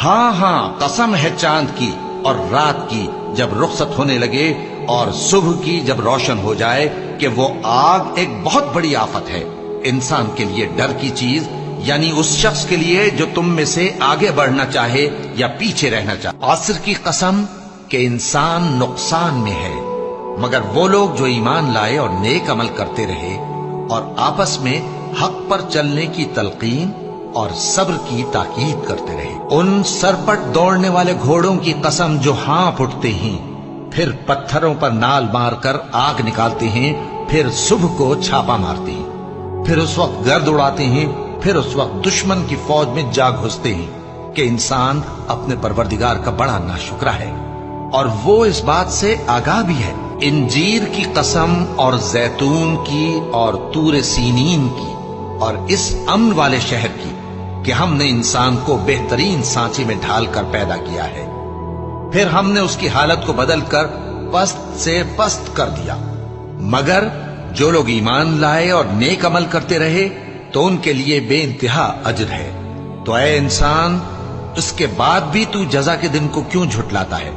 ہاں ہاں قسم ہے چاند کی اور رات کی جب رخصت ہونے لگے اور صبح کی جب روشن ہو جائے کہ وہ آگ ایک بہت بڑی آفت ہے انسان کے لیے ڈر کی چیز، یعنی اس شخص کے لیے جو تم میں سے آگے بڑھنا چاہے یا پیچھے رہنا چاہے۔ عصر کی قسم کہ انسان نقصان میں ہے مگر وہ لوگ جو ایمان لائے اور نیک عمل کرتے رہے اور آپس میں حق پر چلنے کی تلقین اور صبر کی تاکید کرتے رہے۔ ان سرپٹ دوڑنے والے گھوڑوں کی قسم جو ہانپ اٹھتے ہیں، پھر پتھروں پر نال مار کر آگ نکالتے ہیں، پھر صبح کو چھاپا مارتے ہیں، پھر اس وقت گرد اڑاتے ہیں، پھر اس وقت دشمن کی فوج میں جا گھستے ہیں کہ انسان اپنے پروردگار کا بڑا ناشکرا ہے اور وہ اس بات سے آگاہ بھی ہے۔ انجیر کی قسم اور زیتون کی اور طور سینین کی اور اس امن والے شہر کی کہ ہم نے انسان کو بہترین سانچے میں ڈھال کر پیدا کیا ہے، پھر ہم نے اس کی حالت کو بدل کر پست سے پست کر دیا، مگر جو لوگ ایمان لائے اور نیک عمل کرتے رہے تو ان کے لیے بے انتہا اجر ہے۔ تو اے انسان، اس کے بعد بھی تو جزا کے دن کو کیوں جھٹلاتا ہے؟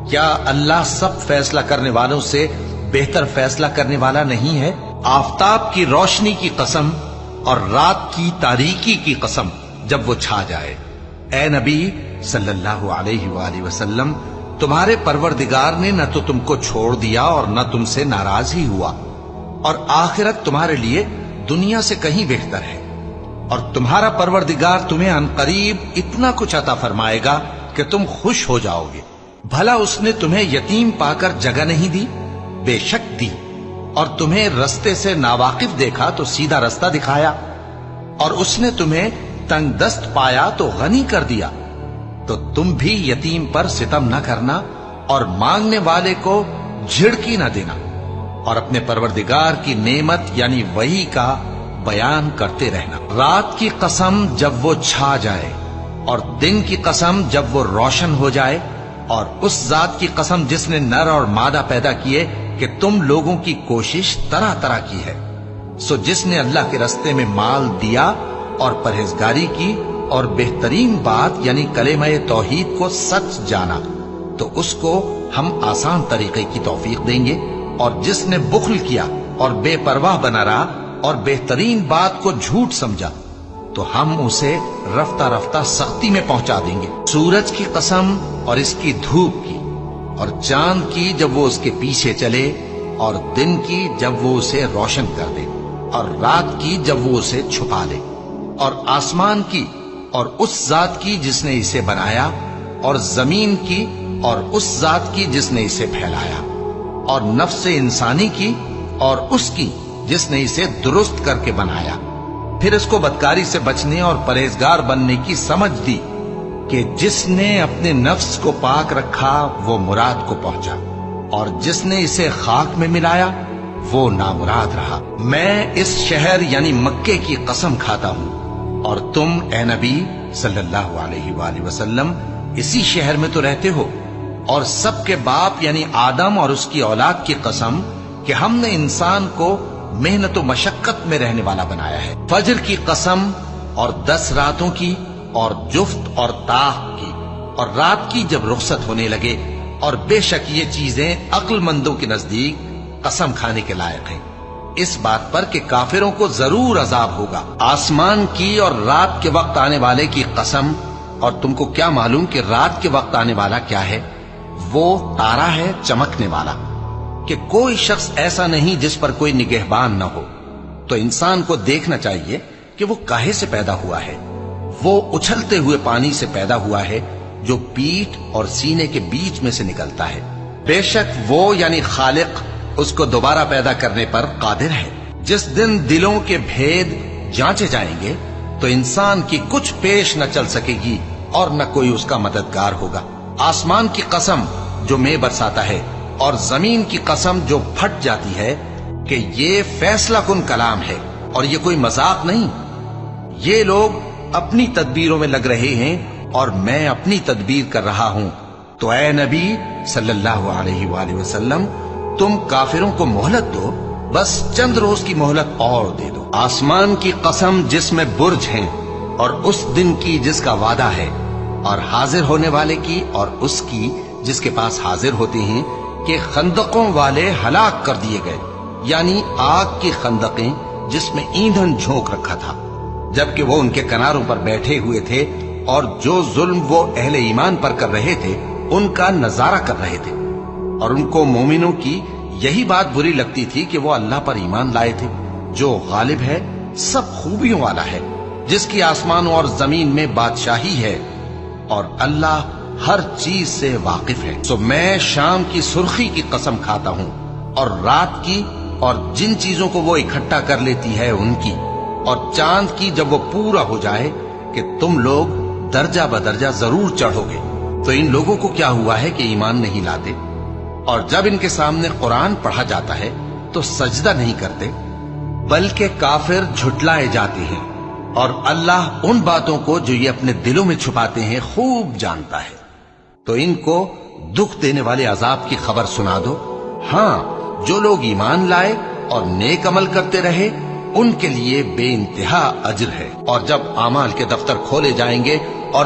کیا اللہ سب فیصلہ کرنے والوں سے بہتر فیصلہ کرنے والا نہیں ہے؟ آفتاب کی روشنی کی قسم اور رات کی تاریکی کی قسم جب وہ چھا جائے۔ اے نبی صلی اللہ علیہ وآلہ وسلم، تمہارے پروردگار نے نہ تو تم کو چھوڑ دیا اور نہ تم سے ناراض ہی ہوا، اور آخرت تمہارے لیے دنیا سے کہیں بہتر ہے، اور تمہارا پروردگار تمہیں عنقریب اتنا کچھ عطا فرمائے گا کہ تم خوش ہو جاؤ گے۔ بھلا اس نے تمہیں یتیم پا کر جگہ نہیں دی؟ بے شک دی، اور تمہیں رستے سے ناواقف دیکھا تو سیدھا رستہ دکھایا، اور اس نے تمہیں تنگ دست پایا تو غنی کر دیا۔ تو تم بھی یتیم پر ستم نہ کرنا اور مانگنے والے کو جھڑکی نہ دینا، اور اپنے پروردگار کی نعمت یعنی وحی کا بیان کرتے رہنا۔ رات کی قسم جب وہ چھا جائے اور دن کی قسم جب وہ روشن ہو جائے، اور اس ذات کی قسم جس نے نر اور مادہ پیدا کیے کہ تم لوگوں کی کوشش طرح طرح کی ہے۔ سو جس نے اللہ کے رستے میں مال دیا اور پرہیزگاری کی اور بہترین بات یعنی کلمہ توحید کو سچ جانا، تو اس کو ہم آسان طریقے کی توفیق دیں گے، اور جس نے بخل کیا اور بے پرواہ بنا رہا اور بہترین بات کو جھوٹ سمجھا تو ہم اسے رفتہ رفتہ سختی میں پہنچا دیں گے۔ سورج کی قسم اور اس کی دھوپ کی، اور چاند کی جب وہ اس کے پیچھے چلے، اور دن کی جب وہ اسے روشن کر دے، اور رات کی جب وہ اسے چھپا دے، اور آسمان کی اور اس ذات کی جس نے اسے بنایا، اور زمین کی اور اس ذات کی جس نے اسے پھیلایا، اور نفس انسانی کی اور اس کی جس نے اسے درست کر کے بنایا، پھر اس کو بدکاری سے بچنے اور پرہیزگار بننے کی سمجھ دی کہ جس نے اپنے نفس کو پاک رکھا وہ مراد کو پہنچا، اور جس نے اسے خاک میں ملایا وہ نامراد رہا۔ میں اس شہر یعنی مکے کی قسم کھاتا ہوں، اور تم اے نبی صلی اللہ علیہ وآلہ وسلم اسی شہر میں تو رہتے ہو، اور سب کے باپ یعنی آدم اور اس کی اولاد کی قسم کہ ہم نے انسان کو محنت و مشقت میں رہنے والا بنایا ہے۔ فجر کی قسم اور 10 راتوں کی اور جفت اور طاق کی، اور رات کی جب رخصت ہونے لگے، اور بے شک یہ چیزیں عقل مندوں کے نزدیک قسم کھانے کے لائق ہیں، اس بات پر کہ کافروں کو ضرور عذاب ہوگا۔ آسمان کی اور رات کے وقت آنے والے کی قسم، اور تم کو کیا معلوم کہ رات کے وقت آنے والا کیا ہے؟ وہ تارا ہے چمکنے والا، کہ کوئی شخص ایسا نہیں جس پر کوئی نگہبان نہ ہو۔ تو انسان کو دیکھنا چاہیے کہ وہ کاہے سے پیدا ہوا ہے۔ وہ اچھلتے ہوئے پانی سے پیدا ہوا ہے جو پیٹھ اور سینے کے بیچ میں سے نکلتا ہے۔ بے شک وہ یعنی خالق اس کو دوبارہ پیدا کرنے پر قادر ہے۔ جس دن دلوں کے بھید جانچے جائیں گے تو انسان کی کچھ پیش نہ چل سکے گی اور نہ کوئی اس کا مددگار ہوگا۔ آسمان کی قسم جو مے برساتا ہے، اور زمین کی قسم جو پھٹ جاتی ہے، کہ یہ فیصلہ کن کلام ہے اور یہ کوئی مذاق نہیں۔ یہ لوگ اپنی تدبیروں میں لگ رہے ہیں اور میں اپنی تدبیر کر رہا ہوں۔ تو اے نبی صلی اللہ علیہ وآلہ وسلم، تم کافروں کو مہلت دو، بس چند روز کی مہلت اور دے دو۔ آسمان کی قسم جس میں برج ہیں، اور اس دن کی جس کا وعدہ ہے، اور حاضر ہونے والے کی اور اس کی جس کے پاس حاضر ہوتے ہیں کہ خندقوں والے ہلاک کر دیے گئے، یعنی آگ کی خندقیں جس میں ایندھن جھونک رکھا تھا، جبکہ وہ ان کے کناروں پر بیٹھے ہوئے تھے اور جو ظلم وہ اہل ایمان پر کر رہے تھے ان کا نظارہ کر رہے تھے، اور ان کو مومنوں کی یہی بات بری لگتی تھی کہ وہ اللہ پر ایمان لائے تھے جو غالب ہے، سب خوبیوں والا ہے، جس کی آسمانوں اور زمین میں بادشاہی ہے، اور اللہ ہر چیز سے واقف ہے۔ سو میں شام کی سرخی کی قسم کھاتا ہوں اور رات کی اور جن چیزوں کو وہ اکٹھا کر لیتی ہے ان کی، اور چاند کی جب وہ پورا ہو جائے کہ تم لوگ درجہ بدرجہ ضرور چڑھو گے۔ تو ان لوگوں کو کیا ہوا ہے کہ ایمان نہیں لاتے، اور جب ان کے سامنے قرآن پڑھا جاتا ہے تو سجدہ نہیں کرتے، بلکہ کافر جھٹلائے جاتے ہیں، اور اللہ ان باتوں کو جو یہ اپنے دلوں میں چھپاتے ہیں خوب جانتا ہے۔ تو ان کو دکھ دینے والے عذاب کی خبر سنا دو۔ ہاں، جو لوگ ایمان لائے اور نیک عمل کرتے رہے ان کے لیے بے انتہا اجر ہے۔ اور جب اعمال کے دفتر کھولے جائیں گے اور